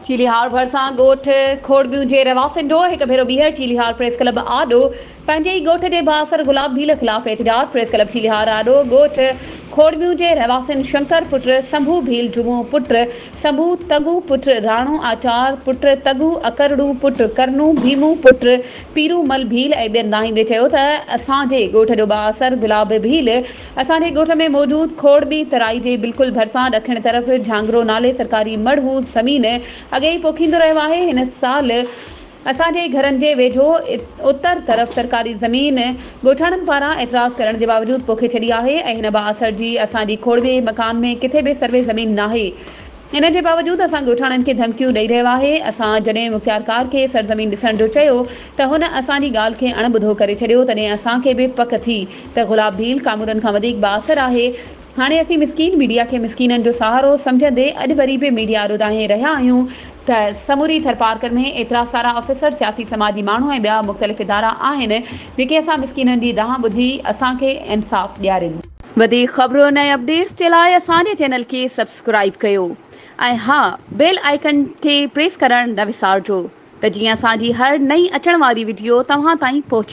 चीलिहार भरसां ॻोठ खोड़बियूं जे रवासिन जो हिकु भेरो ॿीहर चीलिहार प्रेस क्लब आॾो पंहिंजे ई ॻोठ जे बासर गुलाब भील ख़िलाफ़ एहतिजाज। प्रेस क्लब चीलिहार आॾो ॻोठ खोड़बियूं जे रवासिन शंकर पुट संभू भील जुमो पुट संभू तगू पुट राणो आचार पुट तगू अकरड़ू पुट करनू भीमू पुट पीरूमल भील ऐं ॿियनि नाहिन चयो त असांजे ॻोठ जो बासर गुलाब भील असांजे ॻोठ में मौजूद खोड़बी तराई जे बिल्कुलु भरिसां ॾखिण तरफ़ झांगरो नाले सरकारी मड़हूज़ ज़मीन अॻे ई पोखींदो रहियो आहे। हिन साल असांजे घरनि जे वेझो उत्तर तरफ़ सरकारी ज़मीन ॻोठाणनि पारां एतिराज़ करण जे बावजूद पोखे छॾी आहे ऐं हिन बासर जी असांजी खोड़बे मकान में किथे बि सर्वे ज़मीन नाहे। इन जे बावजूद असां ॻोठाणनि खे धमकियूं ॾेई रहियो आहे। असां जॾहिं मुख़्तियारकार खे सरज़मीन ॾिसण जो चयो त हुन असांजी ॻाल्हि खे अणॿुधो करे छॾियो। तॾहिं असांखे बि पक थी त गुलाब भील कामूरनि खां वधीक बासर आहे। हाणे असीं मिसकीन मीडिया खे मिसकीननि जो सहारो सम्झंदे अॼु वरी बि मीडिया ॿुधाए रहिया आहियूं त समूरी थरपारकर में एतिरा सारा ऑफिसर सियासी समाजी माण्हू ऐं ॿिया मुख़्तलिफ़ इदारा आहिनि जेके असां मिसकीननि जी दाह ॿुधी असांखे इंसाफ़ ॾियारीनि। वधीक ख़बरुनि ऐं अपडेट्स जे लाइ असांजे चैनल खे सब्सक्राइब कयो ऐं हा बेल आइकन खे प्रेस करणु न विसारिजो त जीअं असांजी हर नई अचण वारी वीडियो तव्हां ताईं पहुचे।